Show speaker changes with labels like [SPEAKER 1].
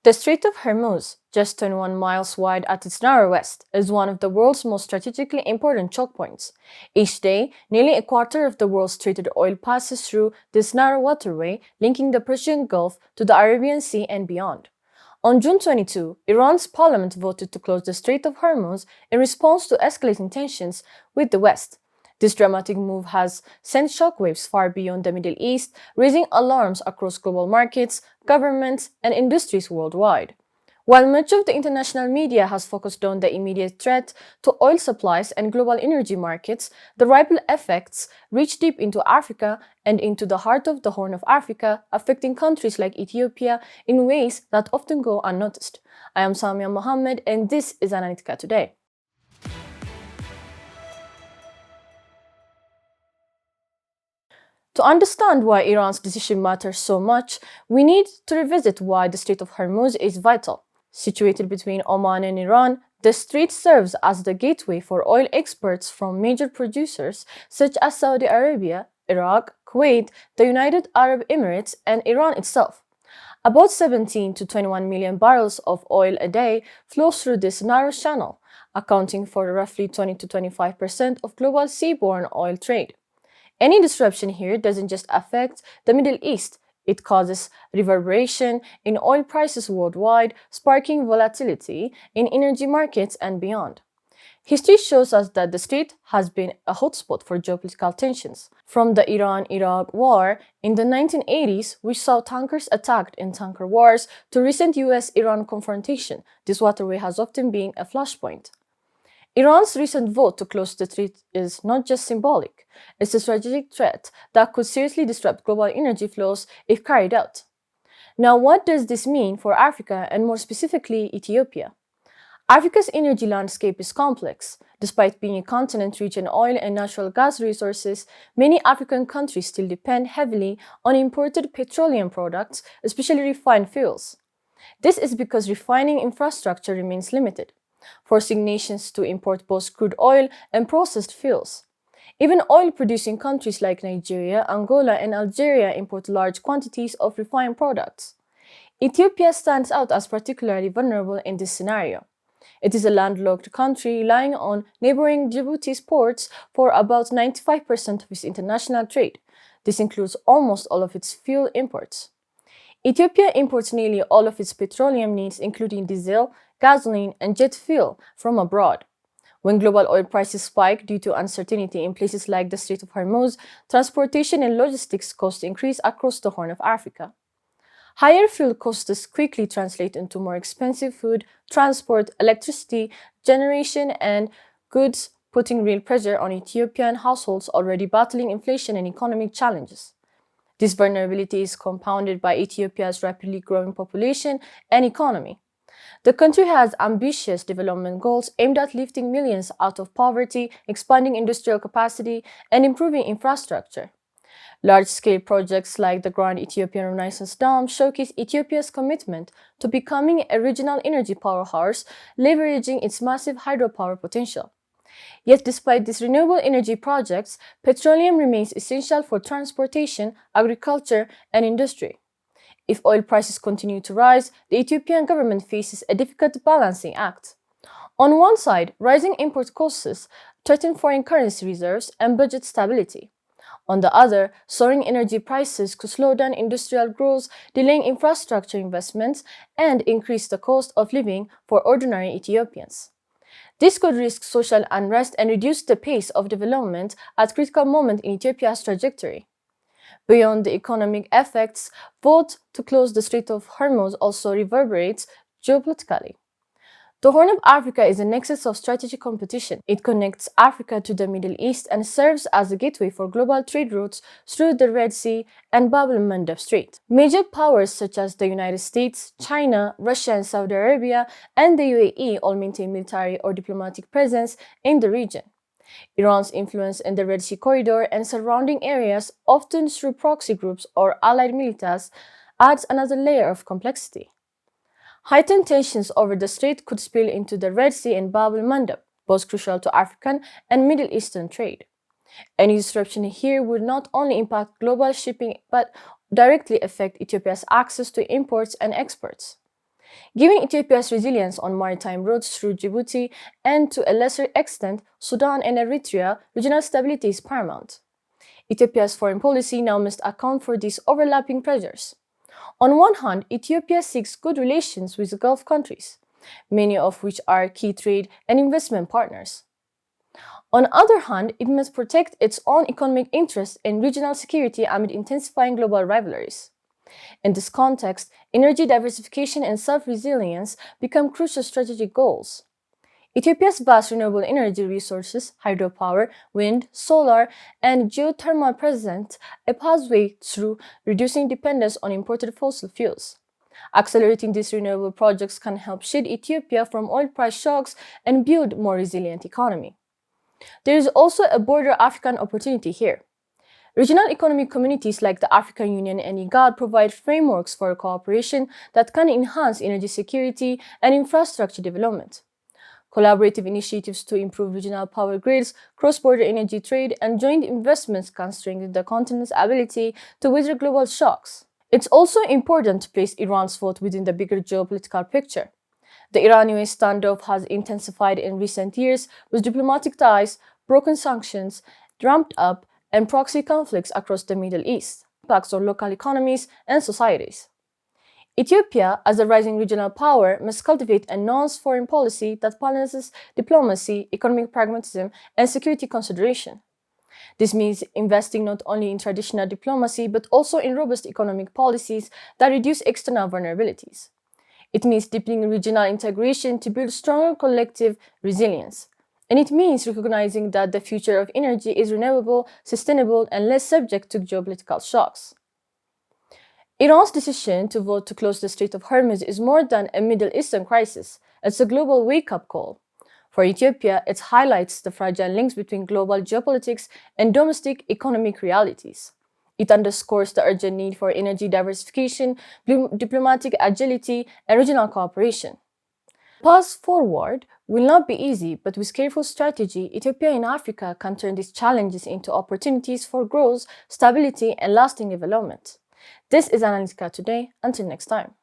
[SPEAKER 1] The Strait of Hormuz, just 21 miles wide at its narrowest, is one of the world's most strategically important chokepoints. Each day, nearly a quarter of the world's traded oil passes through this narrow waterway, linking the Persian Gulf to the Arabian Sea and beyond. On June 22, Iran's parliament voted to close the Strait of Hormuz in response to escalating tensions with the West. This dramatic move has sent shockwaves far beyond the Middle East, raising alarms across global markets, governments, and industries worldwide. While much of the international media has focused on the immediate threat to oil supplies and global energy markets, the ripple effects reach deep into Africa and into the heart of the Horn of Africa, affecting countries like Ethiopia in ways that often go unnoticed. I am Samia Mohammed, and this is Analytica Today. To understand why Iran's decision matters so much, we need to revisit why the Strait of Hormuz is vital. Situated between Oman and Iran, the strait serves as the gateway for oil exports from major producers such as Saudi Arabia, Iraq, Kuwait, the United Arab Emirates, and Iran itself. About 17 to 21 million barrels of oil a day flow through this narrow channel, accounting for roughly 20 to 25% of global seaborne oil trade. Any disruption here doesn't just affect the Middle East, it causes reverberation in oil prices worldwide, sparking volatility in energy markets and beyond. History shows us that the strait has been a hotspot for geopolitical tensions. From the Iran-Iraq war in the 1980s, which saw tankers attacked in tanker wars, to recent US-Iran confrontation, this waterway has often been a flashpoint. Iran's recent vote to close the strait is not just symbolic, it's a strategic threat that could seriously disrupt global energy flows if carried out. Now, what does this mean for Africa and more specifically Ethiopia? Africa's energy landscape is complex. Despite being a continent rich in oil and natural gas resources, many African countries still depend heavily on imported petroleum products, especially refined fuels. This is because refining infrastructure remains limited, forcing nations to import both crude oil and processed fuels. Even oil-producing countries like Nigeria, Angola, and Algeria import large quantities of refined products. Ethiopia stands out as particularly vulnerable in this scenario. It is a landlocked country relying on neighboring Djibouti's ports for about 95% of its international trade. This includes almost all of its fuel imports. Ethiopia imports nearly all of its petroleum needs, including diesel, gasoline, and jet fuel, from abroad. When global oil prices spike due to uncertainty in places like the Strait of Hormuz, transportation and logistics costs increase across the Horn of Africa. Higher fuel costs quickly translate into more expensive food, transport, electricity, generation, and goods, putting real pressure on Ethiopian households already battling inflation and economic challenges. This vulnerability is compounded by Ethiopia's rapidly growing population and economy. The country has ambitious development goals aimed at lifting millions out of poverty, expanding industrial capacity, and improving infrastructure. Large-scale projects like the Grand Ethiopian Renaissance Dam showcase Ethiopia's commitment to becoming a regional energy powerhouse, leveraging its massive hydropower potential. Yet despite these renewable energy projects, petroleum remains essential for transportation, agriculture, and industry. If oil prices continue to rise, the Ethiopian government faces a difficult balancing act. On one side, rising import costs threaten foreign currency reserves and budget stability. On the other, soaring energy prices could slow down industrial growth, delaying infrastructure investments, and increase the cost of living for ordinary Ethiopians. This could risk social unrest and reduce the pace of development at a critical moment in Ethiopia's trajectory. Beyond the economic effects, vote to close the Strait of Hormuz also reverberates geopolitically. The Horn of Africa is a nexus of strategic competition. It connects Africa to the Middle East and serves as a gateway for global trade routes through the Red Sea and Bab el-Mandeb Strait. Major powers such as the United States, China, Russia, and Saudi Arabia, and the UAE all maintain military or diplomatic presence in the region. Iran's influence in the Red Sea corridor and surrounding areas, often through proxy groups or allied militias, adds another layer of complexity. Heightened tensions over the strait could spill into the Red Sea and Bab el-Mandeb, both crucial to African and Middle Eastern trade. Any disruption here would not only impact global shipping but directly affect Ethiopia's access to imports and exports. Given Ethiopia's resilience on maritime routes through Djibouti and to a lesser extent Sudan and Eritrea, regional stability is paramount. Ethiopia's foreign policy now must account for these overlapping pressures. On one hand, Ethiopia seeks good relations with Gulf countries, many of which are key trade and investment partners. On the other hand, it must protect its own economic interests and regional security amid intensifying global rivalries. In this context, energy diversification and self-resilience become crucial strategic goals. Ethiopia's vast renewable energy resources, hydropower, wind, solar, and geothermal present a pathway through reducing dependence on imported fossil fuels. Accelerating these renewable projects can help shield Ethiopia from oil price shocks and build a more resilient economy. There is also a broader African opportunity here. Regional economic communities like the African Union and IGAD provide frameworks for cooperation that can enhance energy security and infrastructure development. Collaborative initiatives to improve regional power grids, cross-border energy trade, and joint investments can strengthen the continent's ability to weather global shocks. It's also important to place Iran's vote within the bigger geopolitical picture. The Iran-US standoff has intensified in recent years, with diplomatic ties, broken sanctions, ramped up, and proxy conflicts across the Middle East, impacts on local economies and societies. Ethiopia, as a rising regional power, must cultivate a nuanced foreign policy that balances diplomacy, economic pragmatism, and security consideration. This means investing not only in traditional diplomacy but also in robust economic policies that reduce external vulnerabilities. It means deepening regional integration to build stronger collective resilience. And it means recognizing that the future of energy is renewable, sustainable, and less subject to geopolitical shocks. Iran's decision to vote to close the Strait of Hormuz is more than a Middle Eastern crisis. It's a global wake-up call. For Ethiopia, it highlights the fragile links between global geopolitics and domestic economic realities. It underscores the urgent need for energy diversification, diplomatic agility, and regional cooperation. The path forward will not be easy, but with careful strategy, Ethiopia and Africa can turn these challenges into opportunities for growth, stability, and lasting development. This is Analytica Today. Until next time.